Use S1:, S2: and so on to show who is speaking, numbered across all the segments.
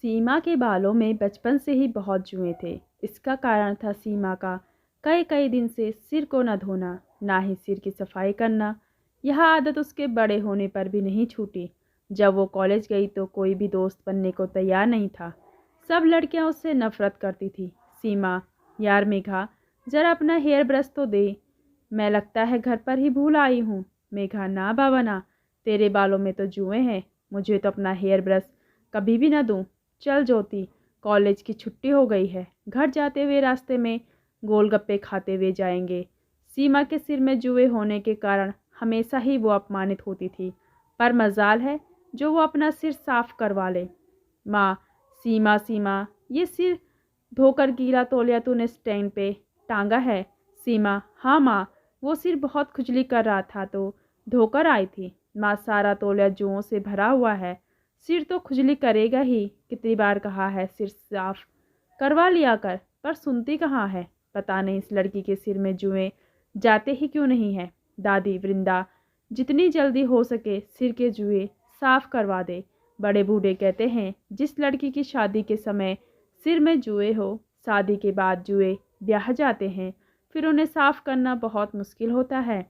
S1: सीमा के बालों में बचपन से ही बहुत जुएं थे। इसका कारण था सीमा का कई कई दिन से सिर को न धोना, ना ही सिर की सफाई करना। यह आदत उसके बड़े होने पर भी नहीं छूटी। जब वो कॉलेज गई तो कोई भी दोस्त बनने को तैयार नहीं था। सब लड़कियां उससे नफरत करती थी। सीमा, यार मेघा, जरा अपना हेयर ब्रश तो दे। मैं लगता है घर पर ही भूल आई हूँ। मेघा, ना बाबा ना, तेरे बालों में तो जुएं हैं। मुझे तो अपना हेयर ब्रश कभी भी ना दूँ। चल ज्योति, कॉलेज की छुट्टी हो गई है। घर जाते हुए रास्ते में गोलगप्पे खाते हुए जाएंगे। सीमा के सिर में जुए होने के कारण हमेशा ही वो अपमानित होती थी, पर मजाल है जो वो अपना सिर साफ करवा ले। माँ, सीमा सीमा, ये सिर धोकर गीला तौलिया तूने स्टैंड पे टांगा है। सीमा, हाँ माँ, वो सिर बहुत खुजली कर रहा था तो धोकर आई थी। माँ, सारा तौलिया जुओं से भरा हुआ है, सिर तो खुजली करेगा ही। कितनी बार कहा है सिर साफ करवा लिया कर, पर सुनती कहाँ है। पता नहीं इस लड़की के सिर में जुएं जाते ही क्यों नहीं है। दादी वृंदा, जितनी जल्दी हो सके सिर के जुए साफ करवा दे। बड़े बूढ़े कहते हैं जिस लड़की की शादी के समय सिर में जुए हो, शादी के बाद जुए ब्याह जाते हैं, फिर उन्हें साफ करना बहुत मुश्किल होता है।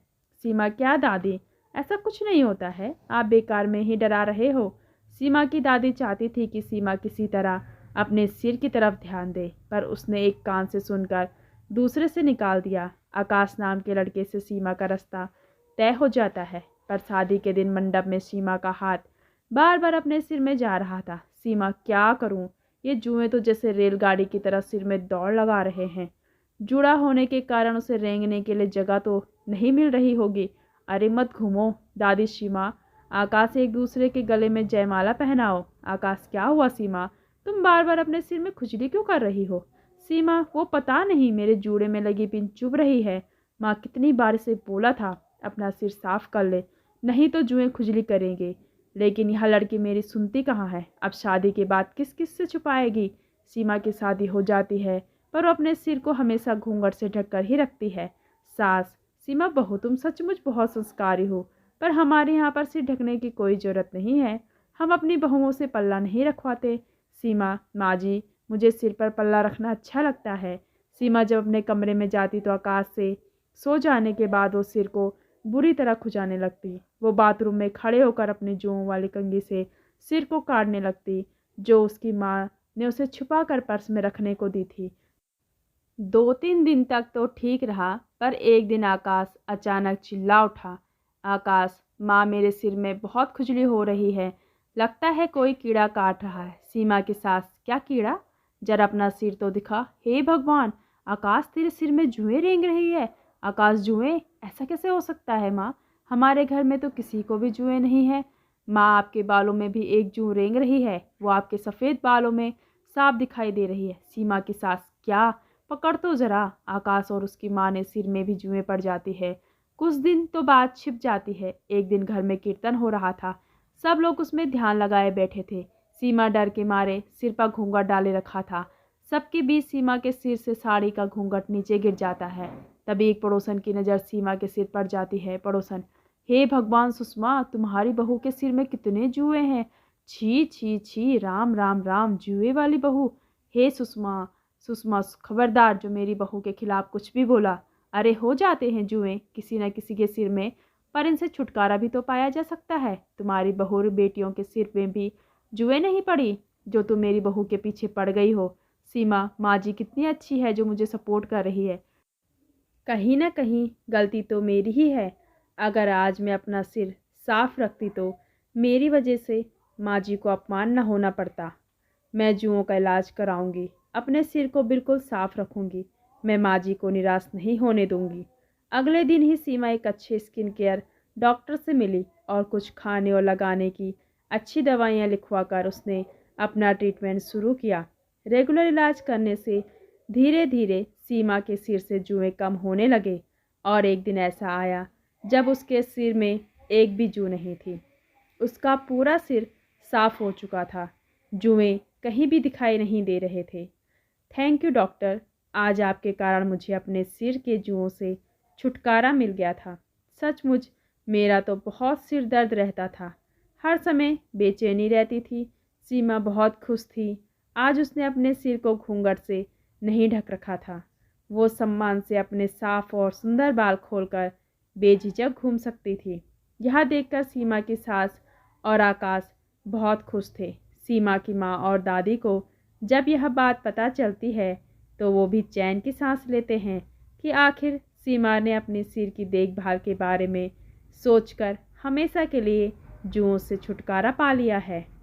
S1: सीमा, क्या दादी, ऐसा कुछ नहीं होता है, आप बेकार में ही डरा रहे हो। सीमा की दादी चाहती थी कि सीमा किसी तरह अपने सिर की तरफ ध्यान दे, पर उसने एक कान से सुनकर दूसरे से निकाल दिया। आकाश नाम के लड़के से सीमा का रास्ता तय हो जाता है, पर शादी के दिन मंडप में सीमा का हाथ बार बार अपने सिर में जा रहा था। सीमा, क्या करूं, ये जुएं तो जैसे रेलगाड़ी की तरह सिर में दौड़ लगा रहे हैं। जुड़ा होने के कारण उसे रेंगने के लिए जगह तो नहीं मिल रही होगी। अरे मत घूमो दादी। सीमा, आकाश से एक दूसरे के गले में जयमाला पहनाओ। आकाश, क्या हुआ सीमा, तुम बार बार अपने सिर में खुजली क्यों कर रही हो। सीमा, वो पता नहीं मेरे जूड़े में लगी पिन चुभ रही है। माँ, कितनी बार इसे बोला था अपना सिर साफ कर ले, नहीं तो जुएं खुजली करेंगे। लेकिन यह लड़की मेरी सुनती कहाँ है। अब शादी के बाद किस किस से छुपाएगी। सीमा की शादी हो जाती है, पर वो अपने सिर को हमेशा घूंघट से ढककर ही रखती है। सास, सीमा बहू, तुम सचमुच बहुत संस्कारी हो, पर हमारे यहाँ पर सिर ढकने की कोई ज़रूरत नहीं है। हम अपनी बहुओं से पल्ला नहीं रखवाते। सीमा, माँ जी, मुझे सिर पर पल्ला रखना अच्छा लगता है। सीमा जब अपने कमरे में जाती तो आकाश से सो जाने के बाद वो सिर को बुरी तरह खुजाने लगती। वो बाथरूम में खड़े होकर अपनी जुओं वाली कंघी से सिर को काटने लगती, जो उसकी माँ ने उसे छुपा कर पर्स में रखने को दी थी। 2-3 दिन तक तो ठीक रहा, पर एक दिन आकाश अचानक चिल्ला उठा। आकाश, माँ, मेरे सिर में बहुत खुजली हो रही है, लगता है कोई कीड़ा काट रहा है। सीमा की सास, क्या कीड़ा, जरा अपना सिर तो दिखा। हे भगवान, आकाश, तेरे सिर में जुएं रेंग रही है। आकाश, जुएं, ऐसा कैसे हो सकता है माँ, हमारे घर में तो किसी को भी जुएं नहीं है। माँ, आपके बालों में भी एक जू रेंग रही है, वो आपके सफ़ेद बालों में साफ दिखाई दे रही है। सीमा की सास, क्या, पकड़ तो जरा। आकाश और उसकी माँ ने सिर में भी जुएं पड़ जाती है। कुछ दिन तो बात छिप जाती है। एक दिन घर में कीर्तन हो रहा था, सब लोग उसमें ध्यान लगाए बैठे थे। सीमा डर के मारे सिर पर घूंघट डाले रखा था। सबके बीच सीमा के सिर से साड़ी का घूंघट नीचे गिर जाता है। तभी एक पड़ोसन की नज़र सीमा के सिर पर जाती है। पड़ोसन, हे भगवान सुषमा, तुम्हारी बहू के सिर में कितने जुए हैं। छी छी छी, राम राम राम, जुए वाली बहू। हे सुषमा, सुषमा, खबरदार जो मेरी बहू के खिलाफ कुछ भी बोला। अरे हो जाते हैं जुएं किसी न किसी के सिर में, पर इनसे छुटकारा भी तो पाया जा सकता है। तुम्हारी बहू और बेटियों के सिर में भी जुएं नहीं पड़ी जो तुम मेरी बहू के पीछे पड़ गई हो। सीमा, माँ जी कितनी अच्छी है जो मुझे सपोर्ट कर रही है। कहीं ना कहीं गलती तो मेरी ही है। अगर आज मैं अपना सिर साफ रखती तो मेरी वजह से माँ जी को अपमान न होना पड़ता। मैं जुओं का इलाज कराऊंगी, अपने सिर को बिल्कुल साफ रखूंगी। मैं माँ जी को निराश नहीं होने दूंगी। अगले दिन ही सीमा एक अच्छे स्किन केयर डॉक्टर से मिली और कुछ खाने और लगाने की अच्छी दवाइयाँ लिखवा कर उसने अपना ट्रीटमेंट शुरू किया। रेगुलर इलाज करने से धीरे धीरे सीमा के सिर से जुएं कम होने लगे और एक दिन ऐसा आया जब उसके सिर में एक भी जू नहीं थी। उसका पूरा सिर साफ हो चुका था, जुएं कहीं भी दिखाई नहीं दे रहे थे। थैंक यू डॉक्टर, आज आपके कारण मुझे अपने सिर के जुओं से छुटकारा मिल गया था। सचमुच मेरा तो बहुत सिर दर्द रहता था, हर समय बेचैनी रहती थी। सीमा बहुत खुश थी। आज उसने अपने सिर को घूंघट से नहीं ढक रखा था। वो सम्मान से अपने साफ और सुंदर बाल खोलकर बेझिझक घूम सकती थी। यह देखकर सीमा की सास और आकाश बहुत खुश थे। सीमा की माँ और दादी को जब यह बात पता चलती है तो वो भी चैन की सांस लेते हैं कि आखिर सीमा ने अपने सिर की देखभाल के बारे में सोचकर हमेशा के लिए जुओं से छुटकारा पा लिया है।